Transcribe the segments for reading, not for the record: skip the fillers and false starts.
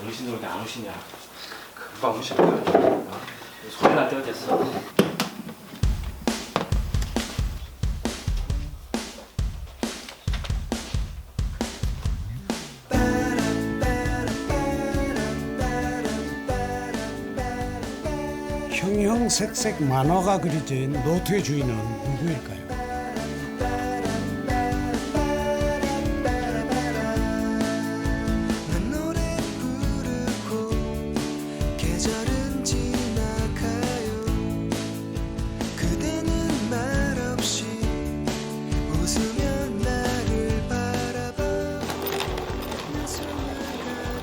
어르신들 왜 안 오시냐? 금방 오실 거예요. 소리 날 때가 됐어. 형형색색 만화가 그려진 노트의 주인은 누구일까요?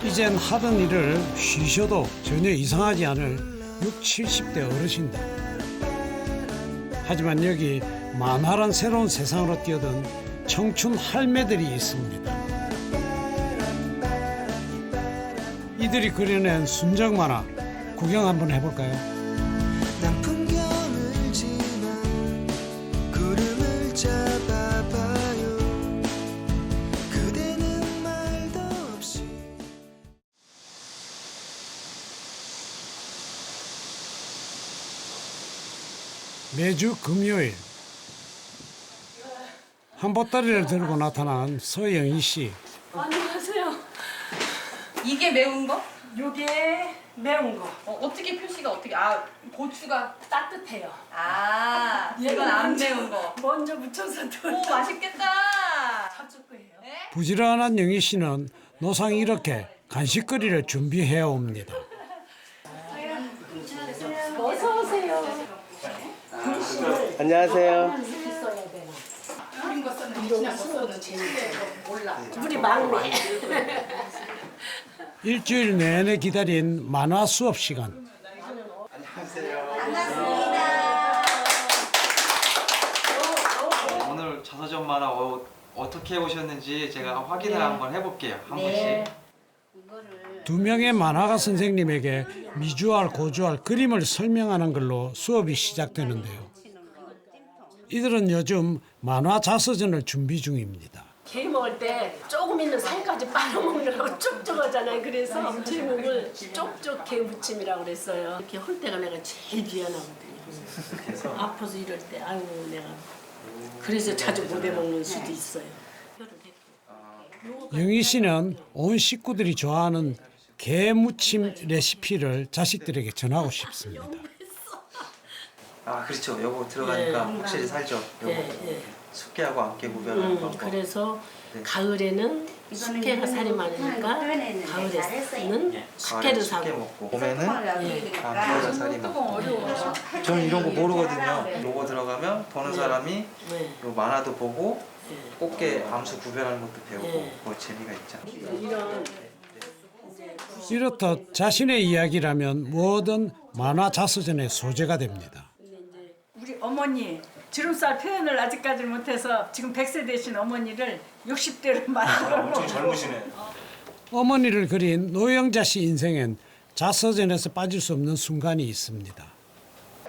이젠 하던 일을 쉬셔도 전혀 이상하지 않을 60, 70대 어르신들. 하지만 여기 만화란 새로운 세상으로 뛰어든 청춘 할매들이 있습니다. 이들이 그려낸 순정 만화 구경 한번 해볼까요? 난 풍경을 지나 구름을 잡아봐요. 그대는 말도 없이. 매주 금요일 한 보따리를 들고 나타난 서영희 씨. 안녕하세요. 이게 매운 거? 요게 매운 거. 어떻게 표시가 어떻게? 고추가. 따뜻해요. 이건 안 매운 거. 먼저 무쳐서 오, 또 맛있겠다. 저쪽 거예요. 네? 부지런한 영희 씨는 노상 이렇게 간식거리를 준비해 옵니다. 어서 오세요. 안녕하세요. 우리 막내. 일주일 내내 기다린 만화 수업 시간. 오늘 자서전 만화 어떻게 오셨는지 제가 확인을 한번 해볼게요. 한 분씩. 두 명의 만화가 선생님에게 미주알, 고주알, 그림을 설명하는 걸로 수업이 시작되는데요. 이들은 요즘 만화 자서전을 준비 중입니다. 게 먹을 때 조금 있는 살까지 빨아먹느라고 쪽쪽 하잖아요. 그래서 제목을 쪽쪽 게 무침이라고 그랬어요. 이렇게 할 때가 내가 제일 미안하거든요. 아파서 이럴 때 아이고 내가 그래서 자주 못 해먹는 수도 있어요. 영희 씨는 온 식구들이 좋아하는 게 무침 레시피를 자식들에게 전하고 싶습니다. 그렇죠. 요거 들어가니까 네. 확실히 살죠. 요거. 예. 숙회하고 안개 구별하는 방법. 그래서 네. 가을에는 숙회가 살이 많으니까 가을에는 숙회를 가을에 숙회 사고 먹고 봄에는 안개가 살이 많고. 저는 이런 거 모르거든요. 요거 들어가면 보는 사람이 네. 요 만화도 보고 꽃게 암수 구별하는 것도 배우고 네. 뭐 재미가 있죠. 이런 이렇듯 자신의 이야기라면 뭐든 만화 자서전의 소재가 됩니다. 우리 어머니 주름살 표현을 아직까지 못해서 지금 100세 되신 어머니를 60대로 만들어 엄청 젊으시네. 어머니를 그린 노영자 씨 인생엔 자서전에서 빠질 수 없는 순간이 있습니다.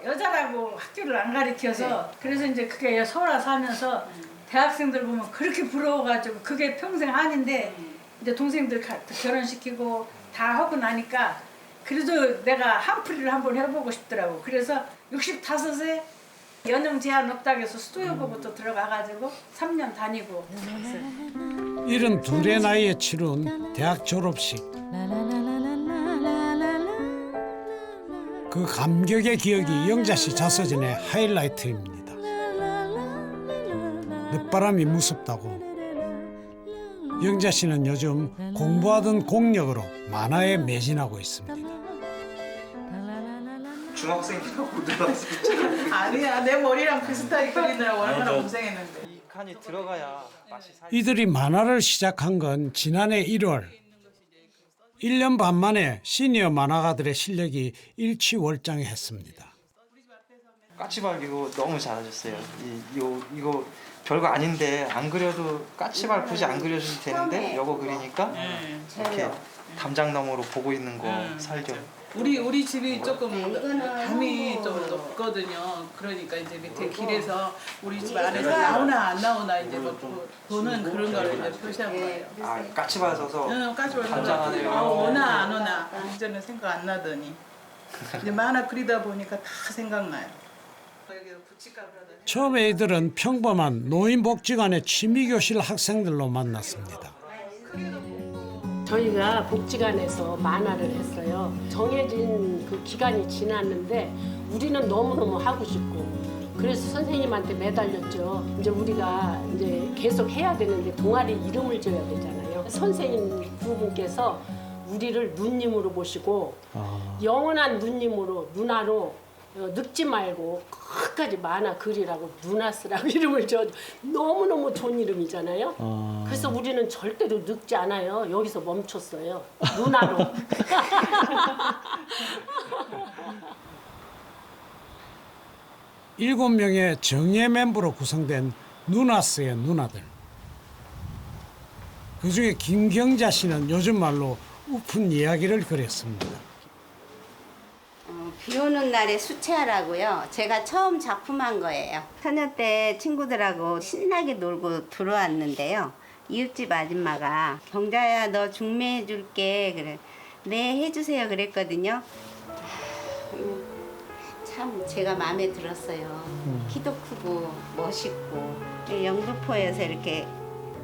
여자라고 학교를 안 가르쳐서 그래서 이제 그게 서울 와서 하면서 대학생들 보면 그렇게 부러워가지고 그게 평생 한인데 이제 동생들 결혼시키고 다 하고 나니까 그래도 내가 한풀이를 한번 해보고 싶더라고. 그래서 65세 연령 제한 없다고 해서 수도여고부터 들어가가지고 3년 다니고 했어요. 72의 나이에 치룬 대학 졸업식. 그 감격의 기억이 영자 씨 자서전의 하이라이트입니다. 늦바람이 무섭다고. 영자 씨는 요즘 공부하던 공력으로 만화에 매진하고 있습니다. 중학생이라고 고등학생. 아니야, 내 머리랑 비슷하게 그리느라 얼마나 고생했는데. 이 칸이 들어가야 맛이 살. 이들이 만화를 시작한 건 지난해 1월. 1년 반 만에 시니어 만화가들의 실력이 일취월장했습니다. 까치발 이거 너무 잘하셨어요. 이거 별거 아닌데 안 그려도 까치발 굳이 안 그려줘도 되는데 이거 그리니까 이렇게 담장너머로 보고 있는 거 살죠. 우리 집이 조금 담이 좀 높거든요. 그러니까 이제 밑에 길에서 우리 집 안에서 나오나 안 나오나 이제 뭐 보는 그런 거를 이제 표시한 거예요. 까치발 서서 까치발 담장 안에 오나 안 오나 그랬구나. 이제는 생각 안 나더니 이제 만화 그리다 보니까 다 생각나요. 처음에 이들은 평범한 노인복지관의 취미교실 학생들로 만났습니다. 저희가 복지관에서 만화를 했어요. 정해진 그 기간이 지났는데 우리는 너무너무 하고 싶고 그래서 선생님한테 매달렸죠. 이제 우리가 이제 계속 해야 되는데 동아리 이름을 줘야 되잖아요. 선생님 두 분께서 우리를 누님으로 보시고 영원한 누님으로 누나로 늙지 말고 끝까지 만화 그리라고 누나 쓰라고 이름을 줘. 너무너무 좋은 이름이잖아요. 그래서 우리는 절대로 늙지 않아요. 여기서 멈췄어요. 누나로. 일곱 명의 정예 멤버로 구성된 누나스의 누나들. 그중에 김경자 씨는 요즘 말로 우픈 이야기를 그렸습니다. 비 오는 날에 수채화라고요. 제가 처음 작품한 거예요. 처녀 때 친구들하고 신나게 놀고 들어왔는데요. 이웃집 아줌마가 경자야 너 중매해 줄게 그래. 네 해주세요 그랬거든요. 참 제가 마음에 들었어요. 키도 크고 멋있고 영등포에서 이렇게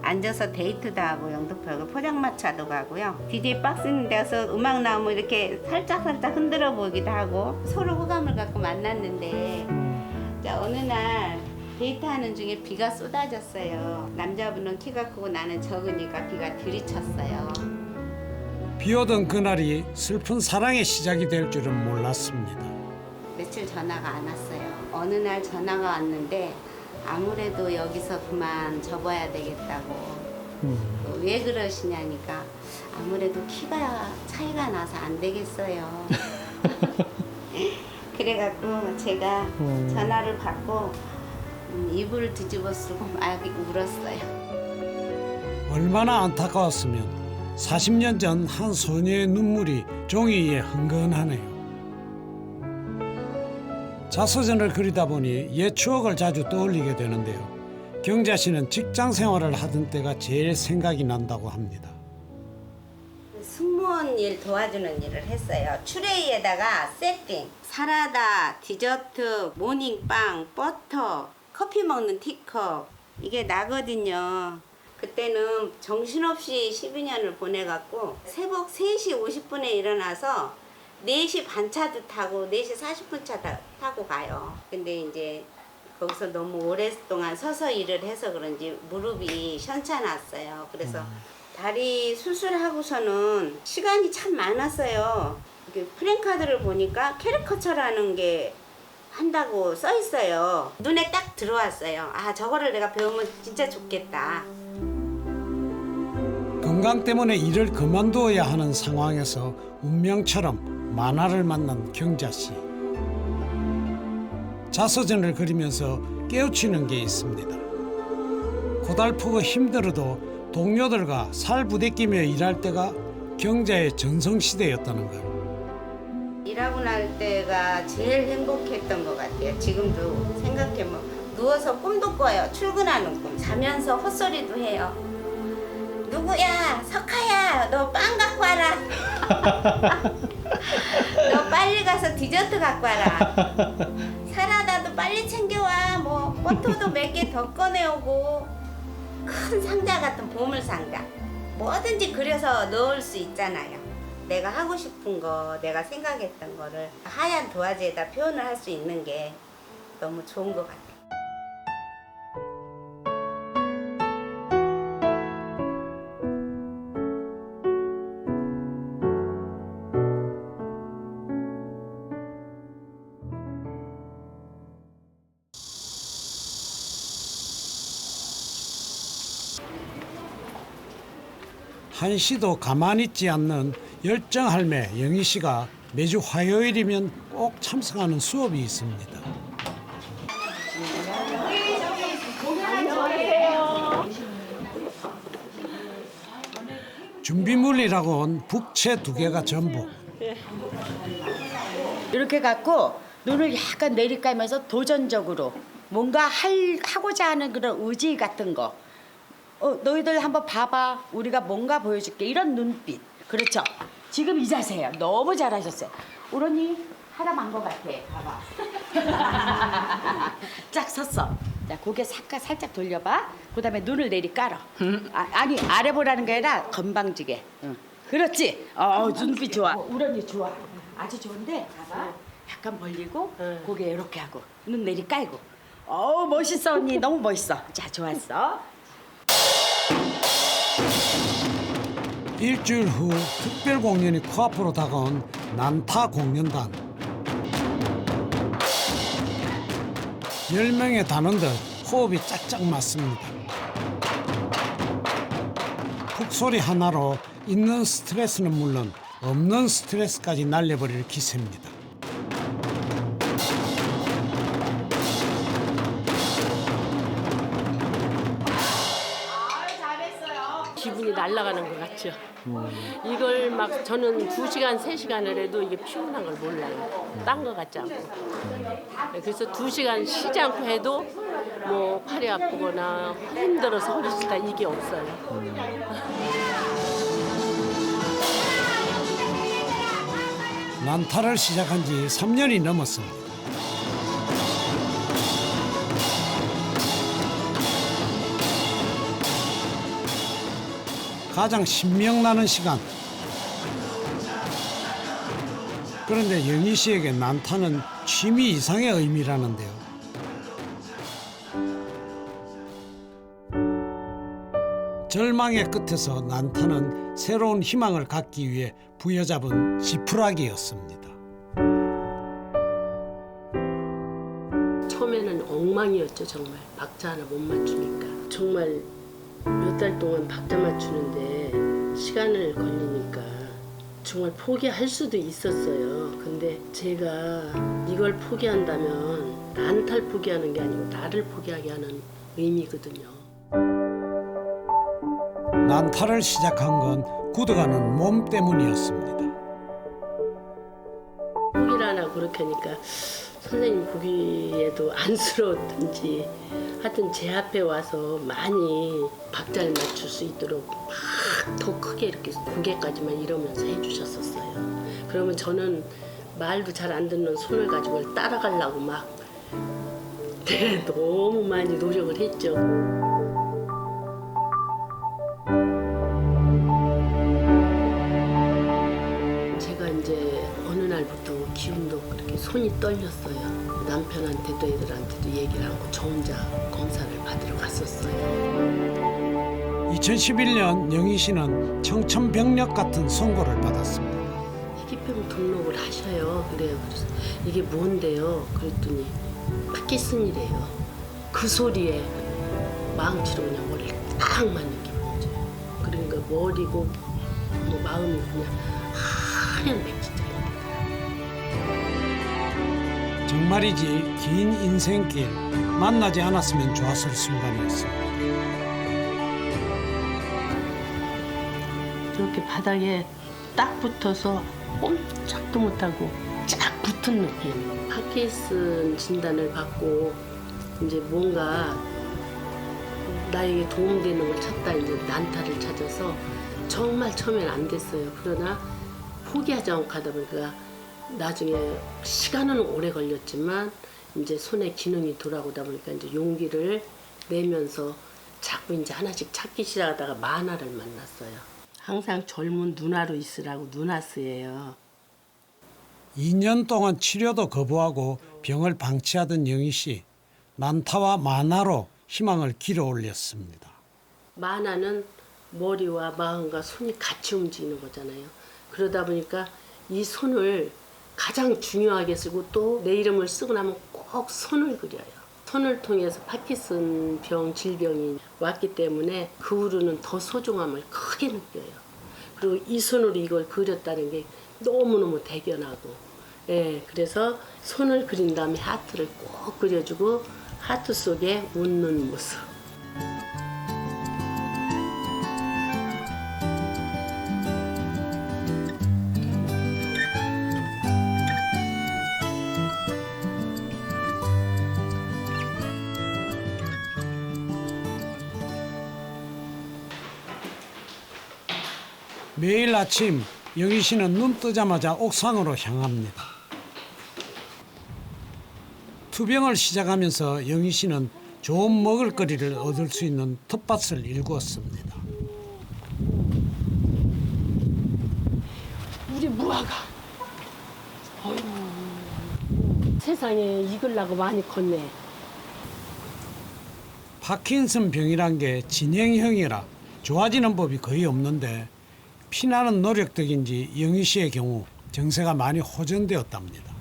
앉아서 데이트도 하고 영등포하고 포장마차도 가고요. DJ 박스 있는 데서 음악 나오면 이렇게 살짝 흔들어 보기도 하고 서로 호감을 갖고 만났는데 어느 날 데이트하는 중에 비가 쏟아졌어요. 남자분은 키가 크고 나는 적으니까 비가 들이쳤어요. 비 오던 그날이 슬픈 사랑의 시작이 될 줄은 몰랐습니다. 며칠 전화가 안 왔어요. 어느 날 전화가 왔는데 아무래도 여기서 그만 접어야 되겠다고. 왜 그러시냐니까 아무래도 키가 차이가 나서 안 되겠어요. 그래갖고 제가 전화를 받고 이불을 뒤집어 쓰고 막 울었어요. 얼마나 안타까웠으면 40년 전 한 소녀의 눈물이 종이 위에 흥건하네요. 자서전을 그리다 보니 옛 추억을 자주 떠올리게 되는데요. 경자 씨는 직장 생활을 하던 때가 제일 생각이 난다고 합니다. 승무원 일 도와주는 일을 했어요. 트레이에다가 세팅, 사라다, 디저트, 모닝빵, 버터, 커피 먹는 티컵 이게 나거든요. 그때는 정신없이 12년을 보내갖고 새벽 3시 50분에 일어나서 4시 반 차도 타고 4시 40분 차 타고 가요. 근데 이제 거기서 너무 오랫동안 서서 일을 해서 그런지 무릎이 현찮았어요. 그래서 다리 수술하고서는 시간이 참 많았어요. 프랭카드를 보니까 캐리커처라는 게 한다고 써 있어요. 눈에 딱 들어왔어요. 아, 저거를 내가 배우면 진짜 좋겠다. 건강 때문에 일을 그만두어야 하는 상황에서 운명처럼 만화를 만난 경자 씨. 자서전을 그리면서 깨우치는 게 있습니다. 고달프고 힘들어도 동료들과 살 부대끼며 일할 때가 경자의 전성시대였다는 걸. 일하고 날 때가 제일 행복했던 것 같아요. 지금도 생각해보면 누워서 꿈도 꿔요. 출근하는 꿈. 자면서 헛소리도 해요. 누구야? 석하야. 너 빵 갖고 와라. 너 빨리 가서 디저트 갖고 와라. 사라다도 빨리 챙겨와. 뭐 버터도 몇 개 더 꺼내오고. 큰 상자 같은 보물상자. 뭐든지 그려서 넣을 수 있잖아요. 내가 하고 싶은 거, 내가 생각했던 거를 하얀 도화지에다 표현을 할 수 있는 게 너무 좋은 것 같아요. 한시도 가만히 있지 않는 열정할매 영희 씨가 매주 화요일이면 꼭 참석하는 수업이 있습니다. 준비물이라고는 북채 2개가 전부. 이렇게 갖고 눈을 약간 내리까면서 도전적으로 뭔가 하고자 하는 그런 의지 같은 거. 너희들 한번 봐봐. 우리가 뭔가 보여줄게. 이런 눈빛. 그렇죠. 지금 이 자세예요. 너무 잘하셨어요. 우리 언니 하나 만 것 같아. 봐봐. 쫙 섰어. 자, 고개 살짝 돌려봐. 그다음에 눈을 내리 깔아. 아니 아래 보라는 게 아니라 건방지게. 응. 그렇지. 눈빛 좋아. 우리 언니 좋아. 아주 좋은데 봐봐. 약간 벌리고 고개 이렇게 하고 눈 내리 깔고. 멋있어 언니. 너무 멋있어. 자, 좋았어. 일주일 후 특별 공연이 코앞으로 다가온 난타 공연단. 10명의 단원들 호흡이 짝짝 맞습니다. 푹소리 하나로 있는 스트레스는 물론 없는 스트레스까지 날려버릴 기세입니다. 기분이 날아가는 것 같죠. 이걸 막 저는 2시간, 3시간을 해도 이게 피곤한 걸 몰라요. 딴 거 같지 않고. 그래서 2시간 쉬지 않고 해도 뭐 팔이 아프거나 힘들어서 허리 쓰다 이게 없어요. 난타를 시작한 지 3년이 넘었습니다. 가장 신명나는 시간. 그런데 영희 씨에게 난타는 취미 이상의 의미라는데요. 절망의 끝에서 난타는 새로운 희망을 갖기 위해 부여잡은 지푸라기였습니다. 처음에는 엉망이었죠. 정말 박자 하나 못 맞추니까. 정말 몇 달 동안 박자 맞추는데 시간을 걸리니까 정말 포기할 수도 있었어요. 근데 제가 이걸 포기한다면 난타를 포기하는 게 아니고 나를 포기하게 하는 의미거든요. 난타를 시작한 건 굳어가는 몸 때문이었습니다. 포기를 안 하고 그렇게 하니까 선생님 보기에도 안쓰러웠든지 하여튼 제 앞에 와서 많이 박자를 맞출 수 있도록 막 더 크게 이렇게 고개까지만 이러면서 해주셨었어요. 그러면 저는 말도 잘 안 듣는 손을 가지고 따라가려고 막 너무 많이 노력을 했죠. 제가 이제 어느 날부터 기운도 그렇게 손이 떨렸어요. 남편한테도 애들한테도 얘기를 하고 저 혼자 검사를 받으러 갔었어요. 2011년 영희 씨는 청천벽력 같은 선고를 받았습니다. 희귀병 등록을 하셔요. 그래요. 그래서 이게 뭔데요? 그랬더니 파킨슨이래요. 그 소리에 마음치로 그냥 머리를 딱 맞는 기분이죠. 그러니까 머리고 뭐 마음이 그냥 하얀 백지처럼. 정말이지 긴 인생길 만나지 않았으면 좋았을 순간이었습니다. 이렇게 바닥에 딱 붙어서 꼼짝도 못하고 쫙 붙은 느낌. 파킨슨 진단을 받고 이제 뭔가 나에게 도움되는 걸 찾다 이제 난타를 찾아서 정말 처음엔 안 됐어요. 그러나 포기하지 않고 하다 보니까 나중에 시간은 오래 걸렸지만 이제 손에 기능이 돌아오다 보니까 이제 용기를 내면서 자꾸 이제 하나씩 찾기 시작하다가 만화를 만났어요. 항상 젊은 누나로 있으라고 누나스예요. 2년 동안 치료도 거부하고 병을 방치하던 영희 씨. 난타와 만화로 희망을 길어 올렸습니다. 만화는 머리와 마음과 손이 같이 움직이는 거잖아요. 그러다 보니까 이 손을 가장 중요하게 쓰고 또 내 이름을 쓰고 나면 꼭 손을 그려요. 손을 통해서 파킨슨 병 질병이 왔기 때문에 그 후로는 더 소중함을 크게 느껴요. 그리고 이 손으로 이걸 그렸다는 게 너무너무 대견하고, 예, 그래서 손을 그린 다음에 하트를 꼭 그려주고 하트 속에 웃는 모습. 매일 아침 영희 씨는 눈 뜨자마자 옥상으로 향합니다. 투병을 시작하면서 영희 씨는 좋은 먹을거리를 얻을 수 있는 텃밭을 일구었습니다. 우리 무화과. 세상에 익으려고 많이 컸네. 파킨슨 병이란 게 진행형이라 좋아지는 법이 거의 없는데 피나는 노력 덕인지 영희 씨의 경우 정세가 많이 호전되었답니다.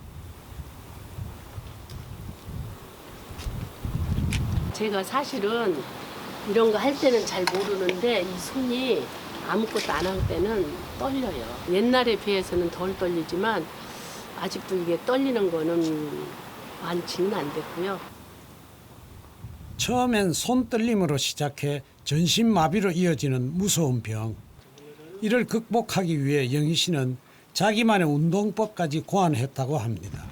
제가 사실은 이런 거 할 때는 잘 모르는데 이 손이 아무것도 안 할 때는 떨려요. 옛날에 비해서는 덜 떨리지만 아직도 이게 떨리는 거는 완치는 안 됐고요. 처음엔 손떨림으로 시작해 전신마비로 이어지는 무서운 병. 이를 극복하기 위해 영희 씨는 자기만의 운동법까지 고안했다고 합니다.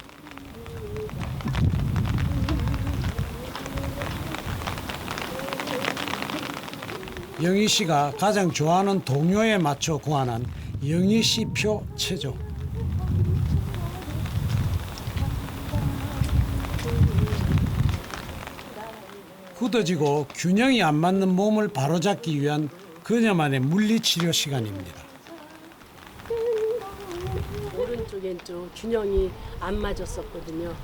영희 씨가 가장 좋아하는 동요에 맞춰 고안한 영희 씨표 체조. 굳어지고 균형이 안 맞는 몸을 바로잡기 위한 그녀만의 물리치료 시간입니다. 오른쪽 왼쪽 균형이 안 맞았었거든요.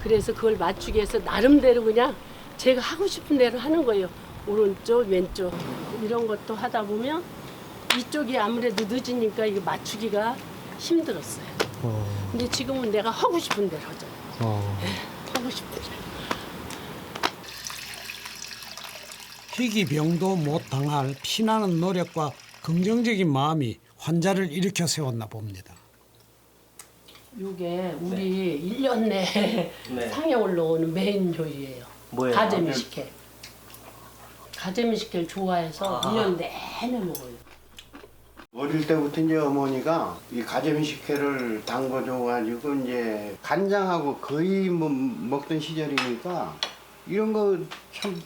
그래서 그걸 맞추기 위해서 나름대로 그냥 제가 하고 싶은 대로 하는 거예요. 오른쪽 왼쪽 이런 것도 하다 보면 이쪽이 아무래도 늦으니까 이거 맞추기가 힘들었어요. 근데 지금은 내가 하고 싶은 대로 하잖아요. 하고 싶은 대로. 희귀병도 못 당할 피나는 노력과 긍정적인 마음이 환자를 일으켜 세웠나 봅니다. 이게 우리 1년 내에 네. 상에 올라오는 메인 요리예요. 뭐예요? 가재미 식혜. 가재미 식혜를 좋아해서 1년 내내 먹어요. 어릴 때부터 이제 어머니가 이 가재미 식혜를 담궈줘가지고 이제 간장하고 거의 뭐 먹던 시절이니까 이런 거 참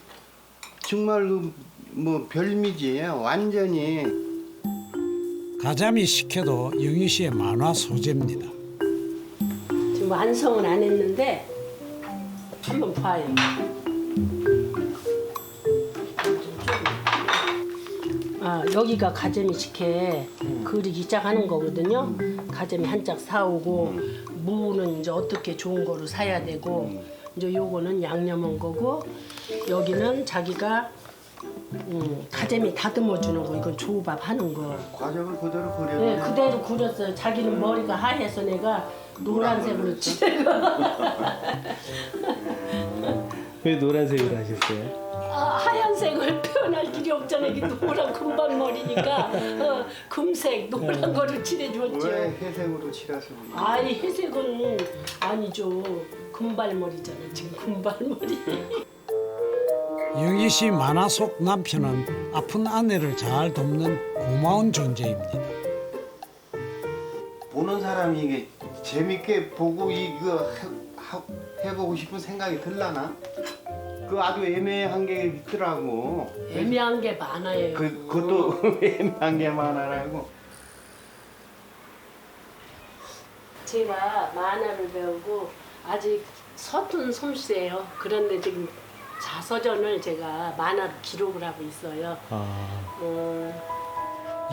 정말 뭐 별미지예요. 완전히. 가자미 식혜도 영희 씨의 만화 소재입니다. 지금 완성은 안 했는데 한번 봐요. 여기가 가재미 식혜 그리기 시작하는 거거든요. 가재미 한 짝 사오고 무는 이제 어떻게 좋은 거로 사야 되고 이제 요거는 양념한 거고 여기는 자기가 가재미 다듬어 주는 거 이건 조밥 하는 거. 과정을 그대로 그려요. 네, 그대로 그렸어요. 자기는 머리가 하얘서 내가 노란색으로 칠해고. 왜 노란색으로 하셨어요? 하얀색을 표현할 길이 없잖아요. 이게 노란 금발머리니까 금색 노란 거를 칠해줬죠. 왜 회색으로 칠해서? 아니 회색은 아니죠. 금발머리잖아요. 지금 금발머리. 영희 씨 만화 속 남편은 아픈 아내를 잘 돕는 고마운 존재입니다. 보는 사람이 이게 재밌게 보고 이거 해보고 싶은 생각이 들라나? 그 아주 애매한 게 있더라고. 애매한 게 많아요. 그것도 애매한 게 많아라고. 제가 만화를 배우고 아직 서툰 솜씨예요. 그런데 지금 자서전을 제가 만화로 기록을 하고 있어요.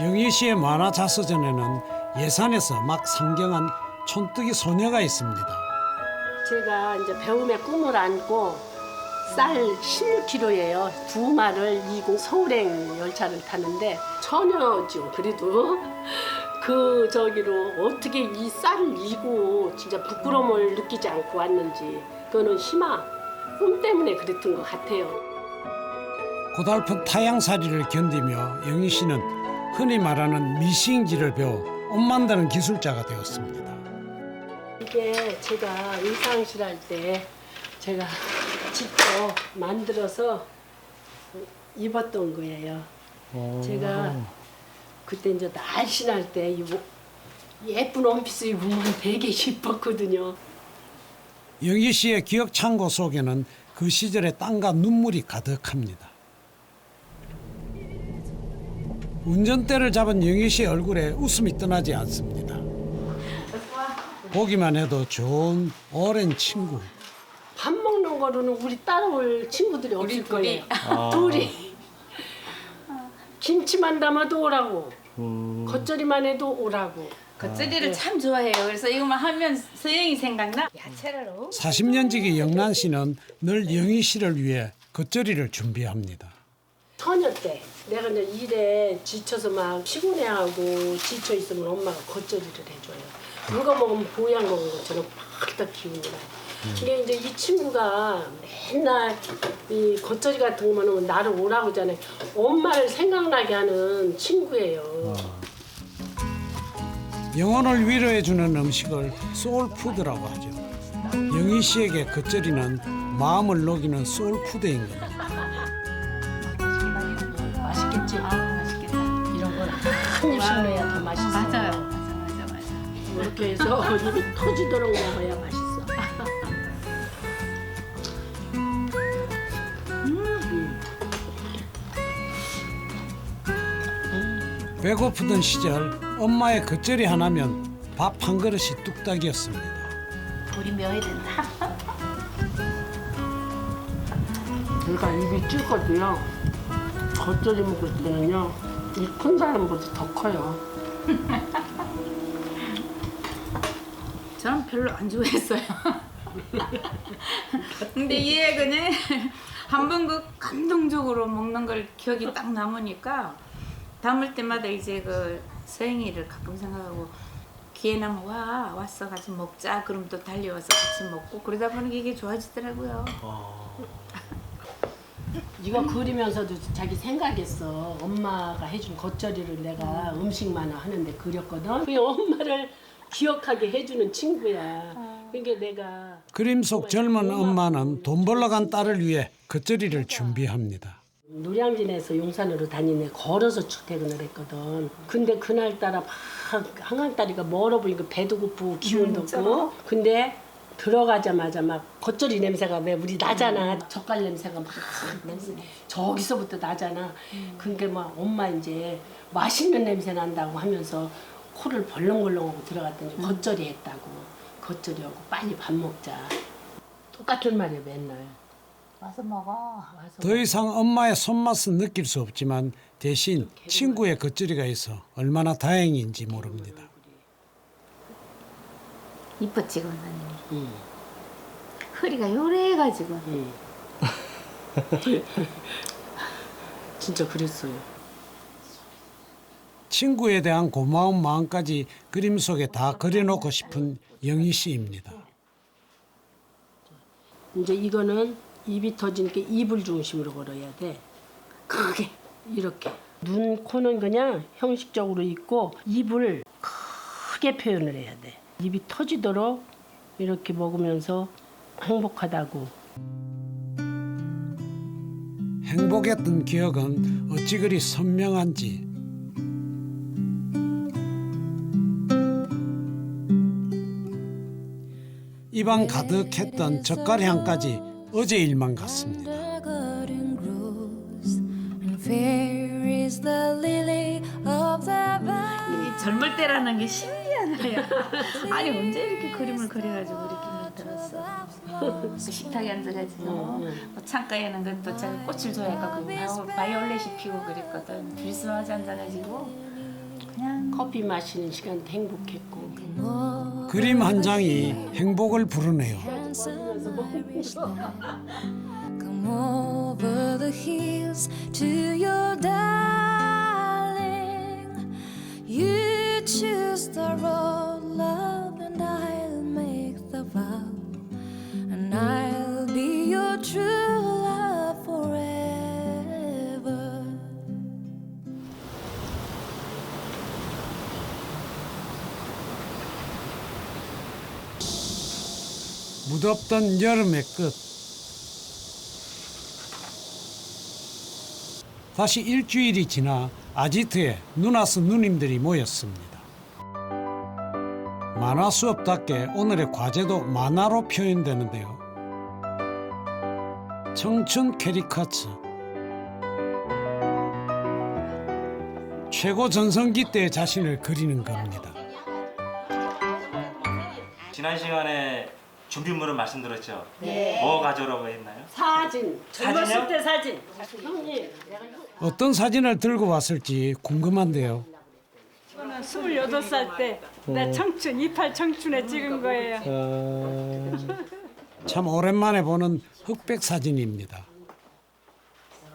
영희 씨의 만화 자서전에는 예산에서 막 상경한 촌뜨기 소녀가 있습니다. 제가 이제 배움의 꿈을 안고 쌀 16kg예요. 2마를 이고 서울행 열차를 타는데 처녀죠. 그래도 그 저기로 어떻게 이 쌀을 이고 진짜 부끄러움을 느끼지 않고 왔는지 그거는 희망, 꿈 때문에 그랬던 것 같아요. 고달픈 타향살이를 견디며 영희 씨는 흔히 말하는 미싱지를 배워 옷 만드는 기술자가 되었습니다. 이게 제가 의상실 할 때 제가 직접 만들어서 입었던 거예요. 제가 그때 이제 날씬할 때 예쁜 원피스 입으면 되게 예뻤거든요. 영희 씨의 기억 창고 속에는 그 시절의 땀과 눈물이 가득합니다. 운전대를 잡은 영희 씨 얼굴에 웃음이 떠나지 않습니다. 보기만 해도 좋은 오랜 친구. 밥 먹는 거로는 우리 따라올 친구들이 없을 거예요. 둘이. 김치만 담아도 오라고. 겉절이만 해도 오라고. 겉절이를 참 좋아해요. 그래서 이것만 하면 서영이 생각나. 야채를 40년 지기 영란 씨는 늘 영희 씨를 위해 겉절이를 준비합니다. 처녀 때 내가 이제 일에 지쳐서 막 피곤해하고 지쳐 있으면 엄마가 겉절이를 해줘요. 누가 먹으면 보양 먹은 것처럼 팍딱 기운이 나요. 이게 이제 이 친구가 맨날 이 겉절이 같은 거만 하면 나를 오라고 하잖아요. 엄마를 생각나게 하는 친구예요. 영혼을 위로해주는 음식을 소울푸드라고 하죠. 영희 씨에게 겉절이는 마음을 녹이는 소울푸드인 겁니다. 맛있겠지? 맛있겠다. 이런 건 한 입씩 넣어야 더 맛있어. 맞아. 이렇게 해서 입이 터지도록 먹어야 맛있어. 배고프던 시절 엄마의 겉절이 하나면 밥 한 그릇이 뚝딱이었습니다. 우리 명이 된다. 내가 입이 찔거든요. 겉절이 먹을 때는요, 이 큰 사람보다 더 커요. 저는 별로 안 좋아했어요. 근데 얘 그냥 한 번 그 감동적으로 먹는 걸 기억이 딱 남으니까 담을 때마다 이제 그 서영이를 가끔 생각하고 기회 나면 왔어 같이 먹자. 그럼 또 달려와서 같이 먹고 그러다 보니 이게 좋아지더라고요. 이거 그리면서도 자기 생각했어. 엄마가 해준 겉절이를 내가 음식만 하는데 그렸거든. 그 엄마를 기억하게 해주는 친구야. 그러니까 내가 그림 속 젊은 엄마는 돈 벌러 간 딸을 위해 겉절이를 준비합니다. 노량진에서 용산으로 다니네 걸어서 출퇴근을 했거든. 근데 그날따라 막 한강다리가 멀어 보니까 배도 고프고 기운도 없고. 근데 들어가자마자 막 겉절이 냄새가 왜 우리 나잖아. 젓갈 냄새가 막 냄새 저기서부터 나잖아. 그러니까 막 엄마 이제 맛있는 냄새 난다고 하면서 코를 벌렁벌렁하고 들어갔더니 겉절이 했다고. 겉절이하고 빨리 밥 먹자. 똑같은 말이야 맨날. 와서 먹어. 더 이상 엄마의 손맛은 느낄 수 없지만 대신 친구의 겉절이가 있어 얼마나 다행인지 모릅니다. 이뻤지 언니. 허리가 요래가지고. 진짜 그랬어요. 친구에 대한 고마운 마음까지 그림 속에 다 그려놓고 싶은 영희 씨입니다. 이제 이거는 입이 터지니까 입을 중심으로 걸어야 돼. 크게 이렇게. 눈, 코는 그냥 형식적으로 있고 입을 크게 표현을 해야 돼. 입이 터지도록 이렇게 먹으면서 행복하다고. 행복했던 기억은 어찌 그리 선명한지. 입안 가득했던 젓갈 향까지 어제 일만 같습니다. 이 젊을 때라는 게 신기하네요. 아니 언제 이렇게 그림을 그려가지고 이렇게 만들었어. 식탁에 앉아가지고 뭐 창가에는 또 제가 꽃을 좋아해서 그 바이올렛이 피고 그랬거든. 둘이서 앉아가지고 그냥 커피 마시는 시간도 행복했고. 그림 한 장이 행복을 부르네요. Come over the hills to your darling. You choose the road, love, and I'll make the vow, and I'll be your true love forever. 무덥던 여름의 끝. 다시 일주일이 지나 아지트에 누나스 누님들이 모였습니다. 만화 수업답게 오늘의 과제도 만화로 표현되는데요. 청춘 캐리커처. 최고 전성기 때의 자신을 그리는 겁니다. 지난 시간에 준비물은 말씀드렸죠? 네. 뭐 가져오라고 했나요? 사진. 사진이요? 젊었을 때 사진. 형님. 어떤 사진을 들고 왔을지 궁금한데요. 저는 28살 때 내 청춘, 28 청춘에 찍은 거예요. 참 오랜만에 보는 흑백 사진입니다.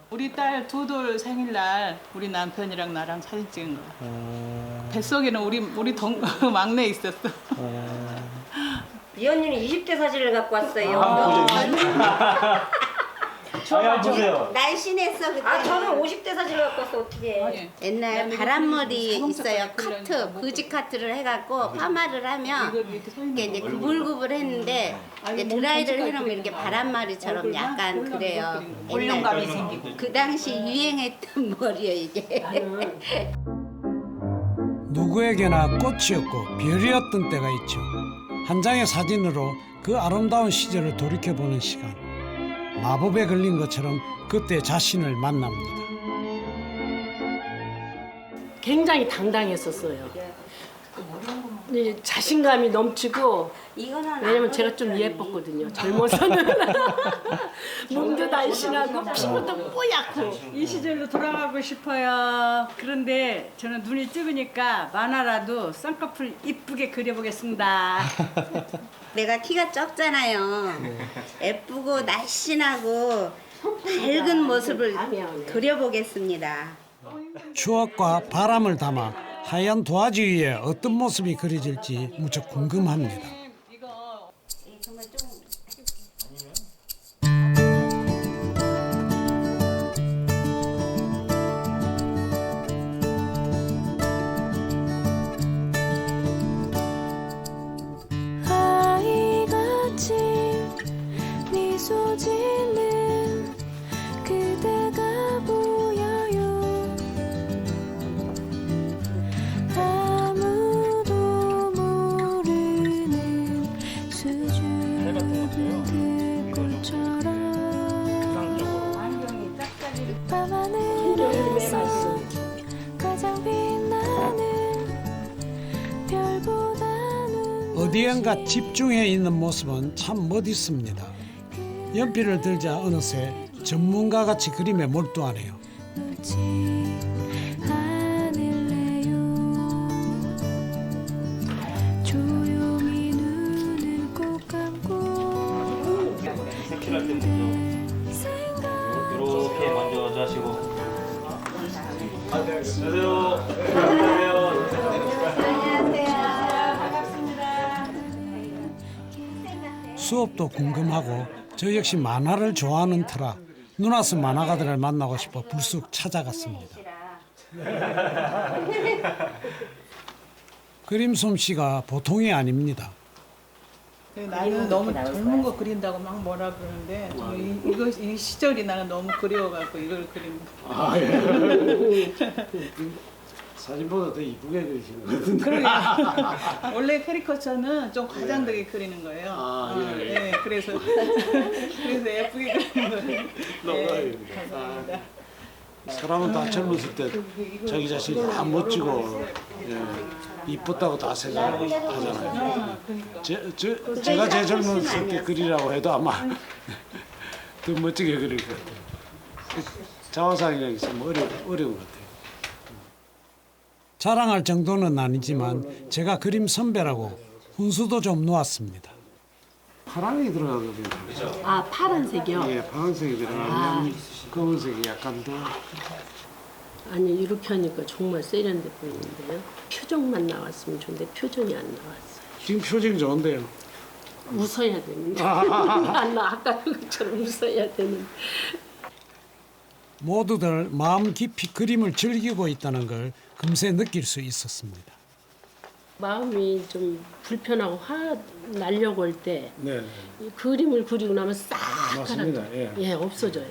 우리 딸 두돌 생일날 우리 남편이랑 나랑 사진 찍은 거야. 뱃속에는 우리 막내 있었어. 이 언니는 20대 사진을 갖고 왔어요. 한번 보세요. 날씬했어 그때. 저는 50대 사진을 갖고 왔어 어떻게? 옛날 바람머리 있어요. 카트, 부지 카트를 해갖고 파마를 하면 이게 이제 구불구불했는데 이제 드라이를 해놓으면 이렇게 바람머리처럼 약간 그래요. 볼륨감이 생기고. 그 당시 유행했던 머리예요 이게. 누구에게나 꽃이었고 별이었던 때가 있죠. 한 장의 사진으로 그 아름다운 시절을 돌이켜보는 시간. 마법에 걸린 것처럼 그때 자신을 만납니다. 굉장히 당당했었어요. 자신감이 넘치고 왜냐면 제가 좀 예뻤거든요. 젊어서는 몸도 날씬하고 피부도 뽀얗고 이 시절로 돌아가고 싶어요. 그런데 저는 눈이 적으니까 만화라도 쌍꺼풀 이쁘게 그려보겠습니다. 내가 키가 적잖아요. 예쁘고 날씬하고 밝은 모습을 그려보겠습니다. 추억과 바람을 담아 하얀 도화지 위에 어떤 모습이 그려질지 무척 궁금합니다. 아이같이 미소 짓는 그대가 보여요. 아무도 모르는 수줍은 들꽃처럼 밤하늘에서 가장 빛나는 별보다는 어디엔가 집중해 있는 모습은 참 멋있습니다. 연필을 들자 어느새 전문가같이 그림에 몰두하네요. 놓지 않을래요. 조용히 눈을 꼭 감고 색칠할 때도 이렇게 먼저 하시고. 안녕하세요. 수업도 궁금하고 저 역시 만화를 좋아하는 터라 누나스 만화가들을 만나고 싶어 불쑥 찾아갔습니다. 그림 솜씨가 보통이 아닙니다. 나는 너무 젊은 거 그린다고 막 뭐라 그러는데 이 시절이 나는 너무 그리워갖고 이걸 그린 거. 사진보다 더 이쁘게 그리시는 것 같은데. 그러게요. 원래 캐리커처는 좀 과장되게 그리는 거예요. 네, 그래서 예쁘게 그리는 거예요. 네, 감사합니다. 사람은 다 젊었을 때 자기 자신이 다 멋지고 이뻤다고 다 생각하잖아요. 제가 제 젊었을 때 그리라고 해도 아마 더 멋지게 그릴 것 같아요. 자화상이라는 게 참 어려운 것 같아요. 자랑할 정도는 아니지만 제가 그림 선배라고 훈수도 좀 놓았습니다. 파랑이 들어가거든요. 아 파란색이요? 예, 파란색이 들어가면 검은색이 약간 더. 아니 이렇게 하니까 정말 세련돼 보이는데요. 표정만 나왔으면 좋은데 표정이 안 나왔어요. 지금 표정이 좋은데요. 웃어야 되는데. 아까 그것처럼 웃어야 되는데. 모두들 마음 깊이 그림을 즐기고 있다는 걸 금세 느낄 수 있었습니다. 마음이 좀 불편하고 화 나려고 할 때 네, 그림을 그리고 나면 싹 맞습니다. 가라앉아요. 예, 없어져요.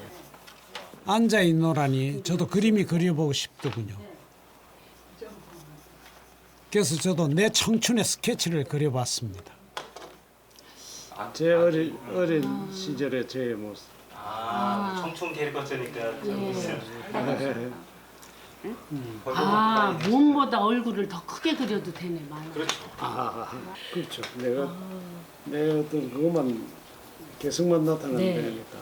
앉아 있노라니 저도 그림이 그려보고 싶더군요. 그래서 저도 내 청춘의 스케치를 그려봤습니다. 제 어린 시절의 제 모습. 청춘 캐릭터니까. 아, 몸보다 얼굴을 더 크게 그려도 되네, 많아. 그렇죠. 내 어떤 그것만 개성만 나타나는 네. 거니까.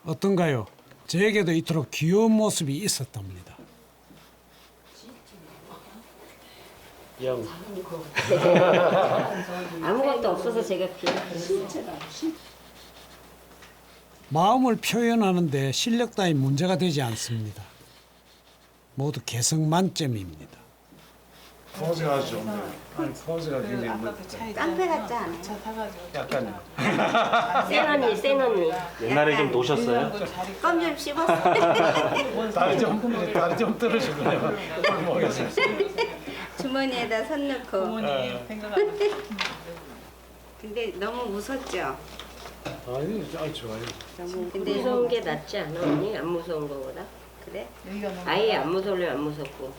어떤가요? 저에게도 이토록 귀여운 모습이 있었답니다. 영. 아무것도 없어서 제가 귀엽게 마음을 표현하는데 실력 따위 문제가 되지 않습니다. 모두 개성 만점입니다. 포즈가 좋네요. 아니 포즈가 굉장히 깡패 같지 않아요? 약간 센 언니. 옛날에 좀 노셨어요? 껌 좀 씹었어. 다리 좀 떨어지고요. 모르겠어요. 주머니에다 손 넣고. 부모님 생각하면 근데 너무 웃었죠? 아니, 좋아요. 근데 무서운 게 낫지 않아 언니? 안 무서운 거보다? 그래? 아예 안 무서울래 안 무섭고.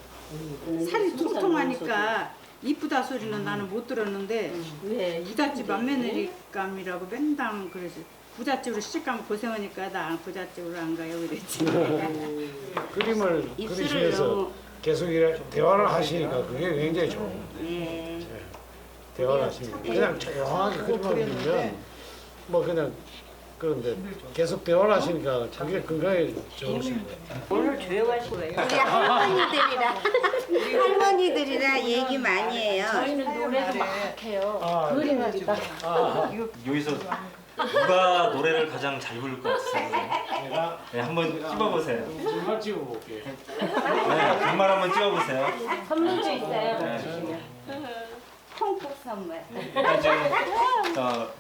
살이 통통하니까 이쁘다 소리는 나는 못 들었는데 왜? 부잣집 안며느리감이라고 맨날 그러지. 부잣집으로 시집가면 고생하니까 나 부잣집으로 안 가요 그랬지. 그림을 입술을 그리시면서 너무 계속 대화를 하시니까 그게 굉장히 좋아요. 예. 대화를 하시니까 그냥 조용하게 그림만 그리면 뭐 그냥 그런데 계속 대화를 하시니까 그게 건강에 좋으신 거예요. 오늘 조용하신 거예요? 우리 할머니들이라 얘기 많이 해요. 저희는 노래도 막 해요. 그림하기다. 여기서 누가 노래를 가장 잘 부를 것 같으세요? 내가 네, 한번 찍어보세요. 정말 찍어볼게요. 네, 정말 한번 찍어보세요. 선물도 있어요. 네. 통국 선물. 일단 지금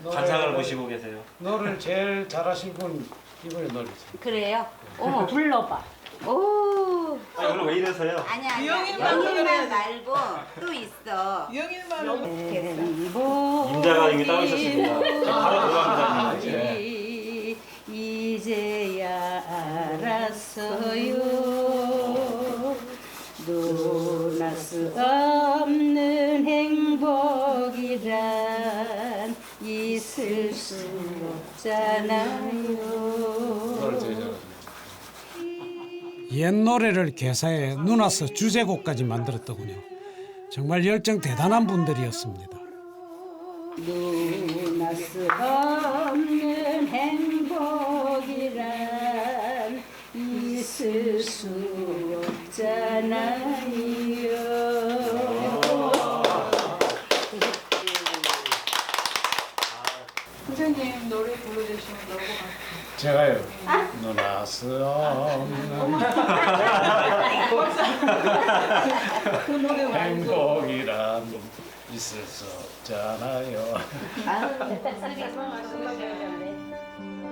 관상을 보시고 계세요. 노래를 제일 잘하신 분 이번에 노래세요. 그래요? 어머. 불러봐. 오. 아, 오늘 왜 이러세요? 아니야. 유영일만 영일만 말고 또 있어. 유영일만 임자가 이게 따로 있었습니다. 바로 들어갑니다. 네. 이제야 알았어요. 누나 수 없는 행복이란 있을 수 없잖아요. 옛 노래를 개사해 누나서 주제곡까지 만들었더군요. 정말 열정 대단한 분들이었습니다. 누나 수 없는 행복이란 있을 수 없잖아요. 선생님 노래 불러주시면 너무 제가요. 누나 수 없는 그 노래 행복이란 있을 수 없잖아요.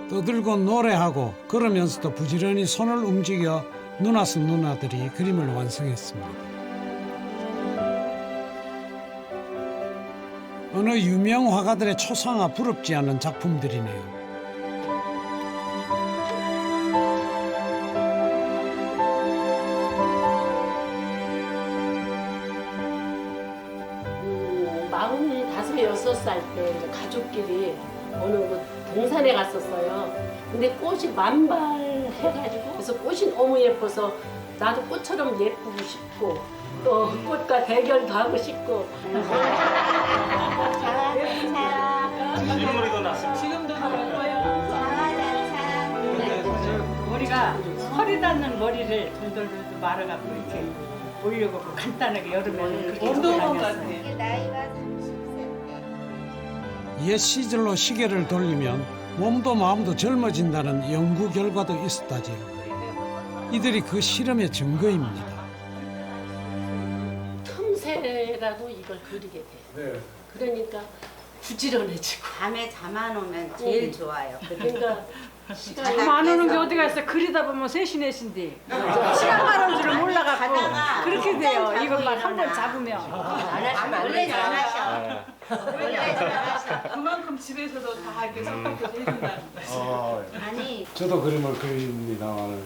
떠들고 노래하고 그러면서도 부지런히 손을 움직여 누나스 누나들이 그림을 완성했습니다. 어느 유명 화가들의 초상화 부럽지 않은 작품들이네요. 여섯 살 때 가족끼리 어느 동산에 갔었어요. 근데 꽃이 만발해가지고 그래서 꽃이 너무 예뻐서 나도 꽃처럼 예쁘고 싶고 또 꽃과 대결도 하고 싶고. 실물이 더 낫습니다. 지금도 예뻐요. 머리가 허리 닿는 머리를 돌돌돌 말아갖고 이렇게 올려고 간단하게 여름에는 그렇게 운동원 다녔어요. 같아. 나이가 옛 시절로 시계를 돌리면 몸도 마음도 젊어진다는 연구 결과도 있었다지요. 이들이 그 실험의 증거입니다. 틈새라도 이걸 그리게 돼. 그러니까 부지런해지고. 밤에 잠 안 오면 제일 좋아요. 그러니까 시간이 잠 안 오는 게 어디 갔어? 그리다 보면 3시 4시인데 시간 가는 줄을 몰라갖고 가다가 그렇게 돼요. 자고 이것만 한 번 일어나. 잡으면. 안 하시면 원래 잘하셔. 원래 잘하셔. 그만큼 집에서도 다 이렇게 섭섭해서 해준다는 거예요. 아니 저도 그림을 그립니다만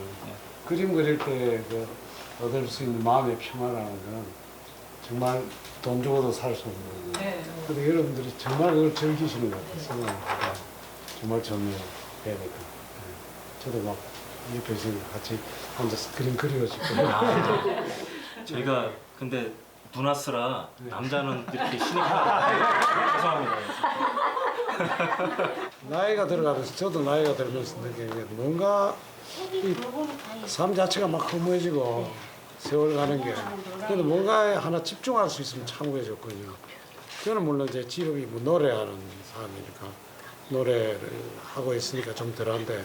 그림 그릴 때 그 얻을 수 있는 마음의 평화라는 건 정말 돈 주고도 살 수 없는 거예요. 네. 근데 여러분들이 정말 그걸 즐기시는 것 같아요. 정말 좋네요. 배니까. 저도 막 옆에 있으니까 같이 앉아서 그림 그려주고. 저희가 근데 누나스라 남자는 이렇게 신입니다. 죄송합니다. 나이가 들어가면서 저도 나이가 들면서 느끼는 게 뭔가 이 삶 자체가 막 허무해지고 세월 가는 게 그래도 뭔가에 하나 집중할 수 있으면 참 후해졌거든요. 저는 물론 제 직업이 뭐 노래하는 사람이니까 노래를 하고 있으니까 좀 덜한데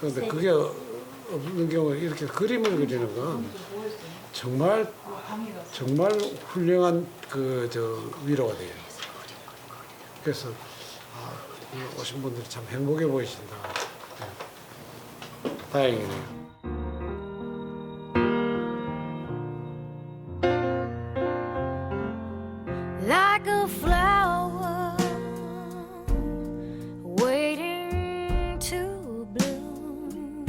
그런데 그게 없는 경우에 이렇게 그림을 그리는 건 정말 훌륭한 위로가 돼요. 그래서 오신 분들이 참 행복해 보이신다. 네. 다행이네요. Like a flower waiting to bloom,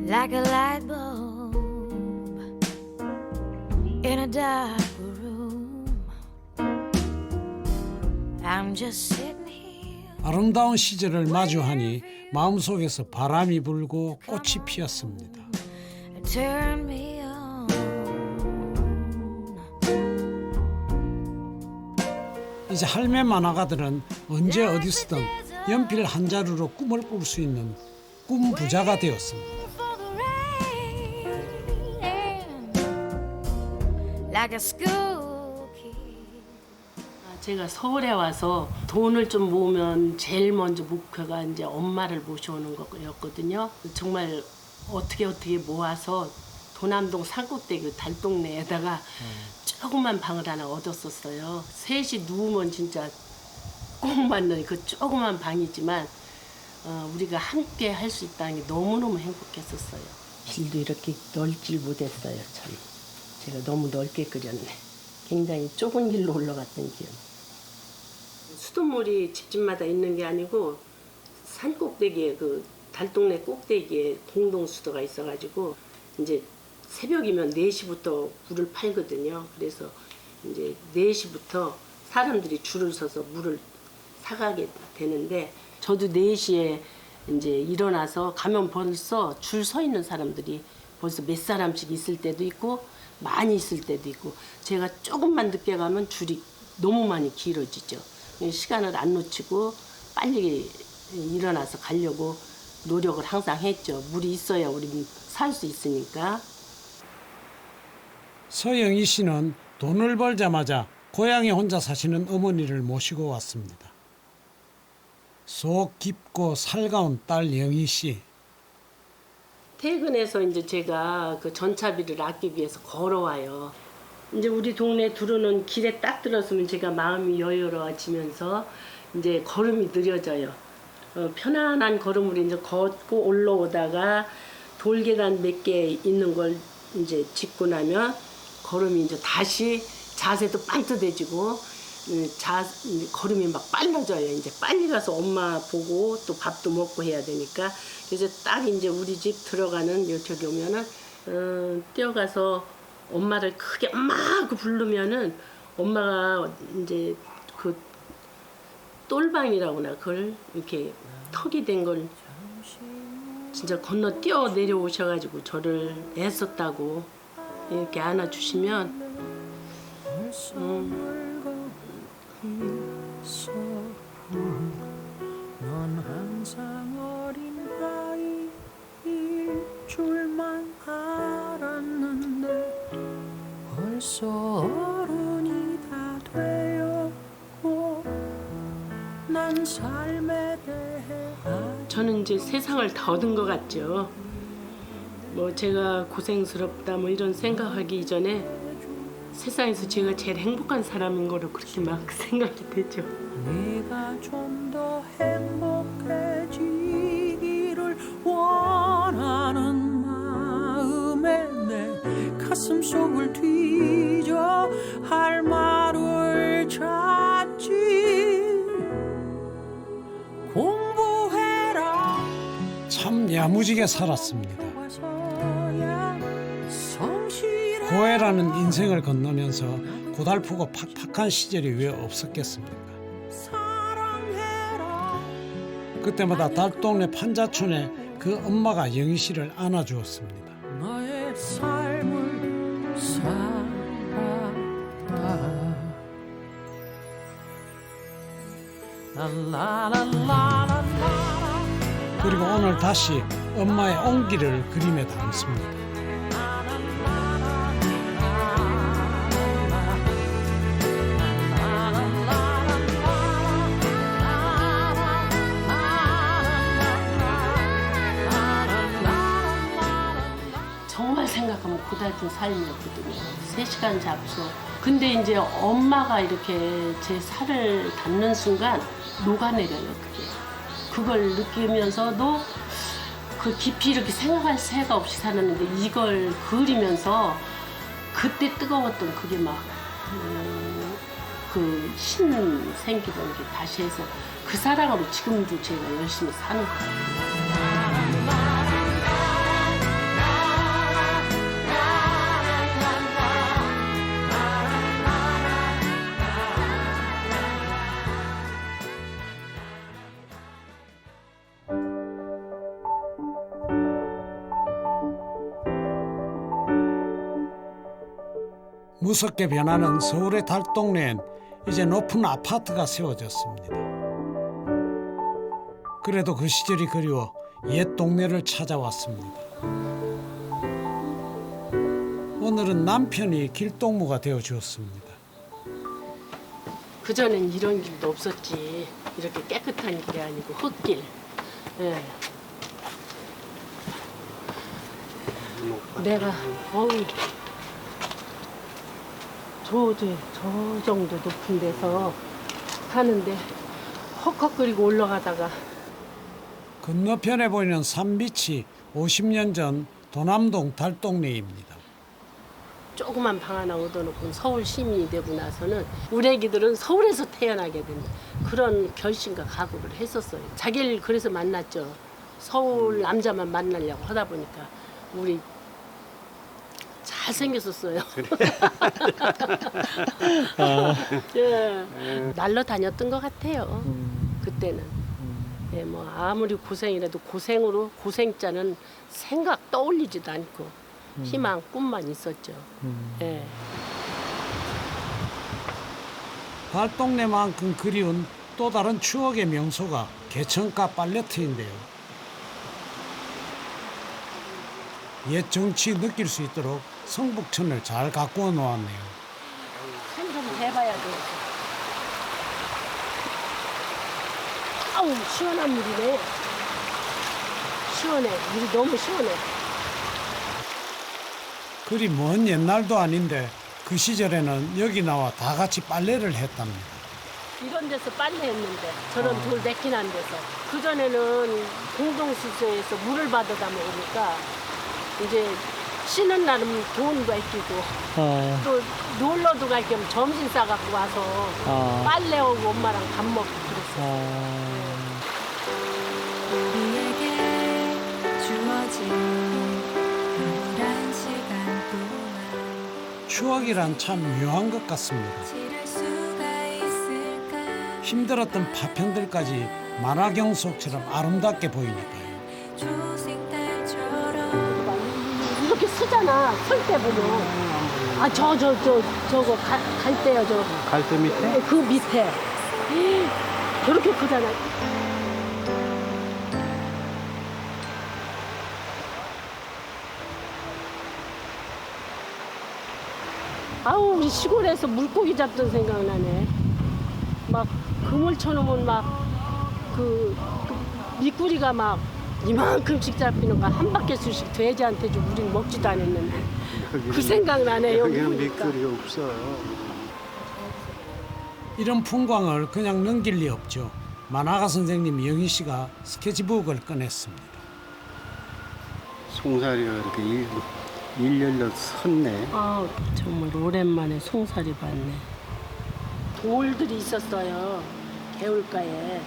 like a light bulb in a dark room. I'm just sitting here. 아름다운 시절을 마주하니 마음속에서 바람이 불고 꽃이 피었습니다. Turn me on. 이제 할매 만화가들은 언제 어디서든 연필 한 자루로 꿈을 꿀 수 있는 꿈 부자가 되었습니다. Like a school kid. 제가 서울에 와서 돈을 좀 모으면 제일 먼저 목표가 이제 엄마를 모셔오는 거였거든요. 정말 어떻게 모아서 도남동 산꼭대기 달동네에다가 조그만 방을 하나 얻었었어요. 셋이 누우면 진짜 꼭 맞는 그 조그만 방이지만 우리가 함께 할 수 있다는 게 너무너무 행복했었어요. 길도 이렇게 넓질 못했어요. 참 제가 너무 넓게 그렸네. 굉장히 좁은 길로 올라갔던 기억. 수돗물이 집집마다 있는 게 아니고 산꼭대기에 그 달동네 꼭대기에 공동 수도가 있어가지고 이제 새벽이면 4시부터 물을 팔거든요. 그래서 이제 4시부터 사람들이 줄을 서서 물을 사가게 되는데 저도 4시에 이제 일어나서 가면 벌써 줄 서 있는 사람들이 벌써 몇 사람씩 있을 때도 있고 많이 있을 때도 있고 제가 조금만 늦게 가면 줄이 너무 많이 길어지죠. 시간을 안 놓치고 빨리 일어나서 가려고 노력을 항상 했죠. 물이 있어야 우리 살 수 있으니까. 서영희 씨는 돈을 벌자마자 고향에 혼자 사시는 어머니를 모시고 왔습니다. 속 깊고 살가운 딸 영희 씨. 퇴근해서 이제 제가 그 전차비를 아끼기 위해서 걸어와요. 이제 우리 동네 들어오는 길에 딱 들었으면 제가 마음이 여유로워지면서 이제 걸음이 느려져요. 편안한 걸음으로 이제 걷고 올라오다가 돌계단 몇 개 있는 걸 이제 짚고 나면 걸음이 이제 다시 자세도 빵긋해지고 걸음이 막 빨라져요. 이제 빨리 가서 엄마 보고 또 밥도 먹고 해야 되니까 그래서 딱 이제 우리 집 들어가는 요쪽에 오면은 뛰어가서 엄마를 크게 엄마 하고 부르면은 엄마가 이제 그 똘방이라고나 그걸 이렇게 턱이 된 걸 진짜 건너 뛰어 내려오셔가지고 저를 애썼다고 이렇게 안아주시면 넌 항상 어린 아이일 줄만 알았는데 벌써 어른이 다 되었고 난 삶에 대해 저는 이제 세상을 더 얻은 것 같죠. 뭐 제가 고생스럽다 뭐 이런 생각하기 이전에 세상에서 제가 제일 행복한 사람인 거로 그렇게 막 생각이 되죠. 네가 좀 더 행복해지기를 원하는 마음에 내 가슴 속을 뒤져 할 말을 찾지. 공부해라. 참 야무지게 살았습니다. 고해라는 인생을 건너면서 고달프고 팍팍한 시절이 왜 없었겠습니까? 그때마다 달동네 판자촌에 그 엄마가 영희 씨를 안아주었습니다. 너의 삶을 살아라. 그리고 오늘 다시 엄마의 온기를 그림에 담습니다. 정말 생각하면 고달픈 삶이었거든요. 3시간 잡수. 근데 이제 엄마가 이렇게 제 살을 닿는 순간 녹아내려요, 그게. 그걸 느끼면서도 그 깊이 이렇게 생각할 새가 없이 살았는데 이걸 그리면서 그때 뜨거웠던 그게 막 그 신 생기던 게 다시 해서 그 사랑으로 지금도 제가 열심히 사는 거예요. 무섭게 변하는 서울의 달동네엔 이제 높은 아파트가 세워졌습니다. 그래도 그 시절이 그리워 옛 동네를 찾아왔습니다. 오늘은 남편이 길동무가 되어주었습니다. 그전엔 이런 길도 없었지. 이렇게 깨끗한 길이 아니고 흙길. 예. 내가 저 정도 높은 데서 사는데 헉헉거리고 올라가다가 건너편에 보이는 산빛이 50년 전 도남동 달동네입니다. 조그만 방 하나 얻어놓고 서울 시민이 되고 나서는 우리 애기들은 서울에서 태어나게 된 그런 결심과 각오를 했었어요. 자기를 그래서 만났죠. 서울 남자만 만나려고 하다 보니까 우리 잘생겼었어요. 예, 날로 다녔던 것 같아요. 그때는. 예, 뭐 아무리 고생이라도 고생으로 고생자는 생각 떠올리지도 않고 희망, 꿈만 있었죠. 예. 달동네만큼 그리운 또 다른 추억의 명소가 개천가 빨래터인데요. 옛 정치 느낄 수 있도록 성북천을 잘 가꾸어 놓았네요. 생각을 해봐야 돼. 아우 시원한 물이네. 시원해. 물이 너무 시원해. 그리 먼 옛날도 아닌데 그 시절에는 여기 나와 다 같이 빨래를 했답니다. 이런 데서 빨래했는데 저런 돌 내키난 데서. 그전에는 공동수소에서 물을 받아다 먹으니까 이제 쉬는 날은 돈도 아끼고 또 놀러도 갈 겸 점심 싸갖고 와서 빨래하고 엄마랑 밥 먹고 그랬어요. 우리에게 주어진 시간 동안 추억이란 참 묘한 것 같습니다. 지를 수가 있을까 힘들었던 파편들까지 만화경 속처럼 아름답게 보이니까요. 초생달처럼 이렇게 쓰잖아. 설 때 보면. 아, 저거 갈 때요, 저. 갈대 밑에? 그 밑에. 저렇게 크잖아. 아우, 우리 시골에서 물고기 잡던 생각나네. 막 그물 쳐놓으면 막 그 미꾸리가 막 이만큼씩 잡히는 거 한 바퀴씩 돼지한테 주고 우린 먹지도 않았는데 그 생각나네. 여기는 미꾸리가 없어. 이런 풍광을 그냥 넘길 리 없죠. 만화가 선생님 영희 씨가 스케치북을 꺼냈습니다. 송사리가 이렇게 일렬로 섰네. 아, 정말 오랜만에 송사리 봤네. 돌들이 있었어요. 개울가에.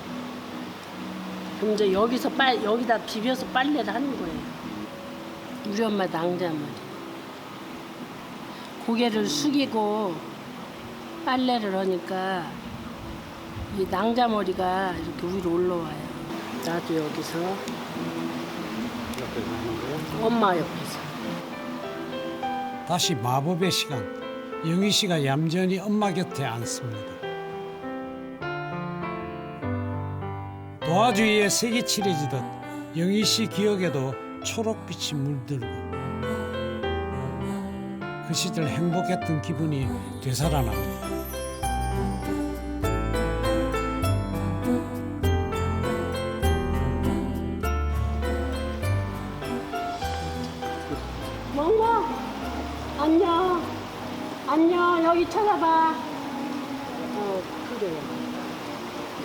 그럼 이제 여기다 비벼서 빨래를 하는 거예요. 우리 엄마 낭자머리. 고개를 숙이고 빨래를 하니까 이 낭자머리가 이렇게 위로 올라와요. 나도 여기서 엄마 옆에서. 다시 마법의 시간. 영희 씨가 얌전히 엄마 곁에 앉습니다. 도화주의에 색이 칠해지듯 영희 씨 기억에도 초록빛이 물들고 그 시절 행복했던 기분이 되살아납니다. 멍멍 안녕. 안녕 여기 쳐다봐. 그래요.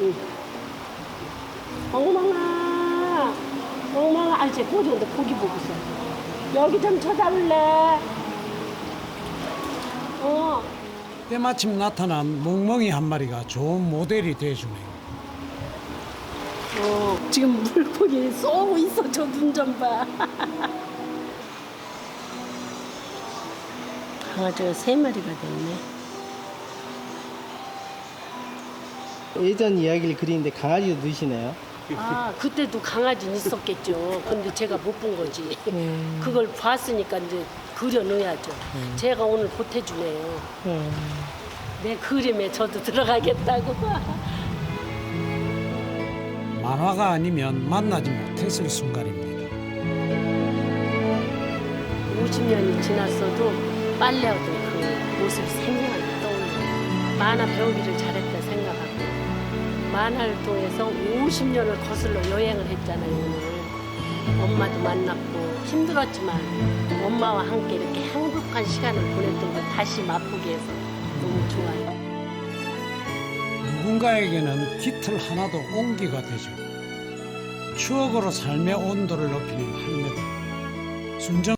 응. 멍멍아. 멍멍아. 아, 쟤 고기 온다. 고기 보고 있어. 여기 좀 쳐다볼래? 때마침 나타난 멍멍이 한 마리가 좋은 모델이 돼주네요. 지금 물고기 쏘고 있어. 저 눈 좀 봐. 강아지가 3마리가 됐네. 예전 이야기를 그리는데 강아지도 넣으시네요. 아, 그때도 강아지는 있었겠죠. 근데 제가 못 본 거지. 그걸 봤으니까 이제 그려 넣어야죠. 제가 오늘 보태주네요. 내 그림에 저도 들어가겠다고. 만화가 아니면 만나지 못했을 순간입니다. 50년이 지났어도 빨래하던 그 모습이 생생하게 떠올라요. 만화 배우기를 잘했다 생각하고 만화를 통해서 50년을 거슬러 여행을 했잖아요. 오늘 엄마도 만났고 힘들었지만 엄마와 함께 이렇게 행복한 시간을 보냈던 걸 다시 맛보게 해서 너무 좋아요. 누군가에게는 깃털 하나도 온기가 되죠. 추억으로 삶의 온도를 높이는 할매들. 순정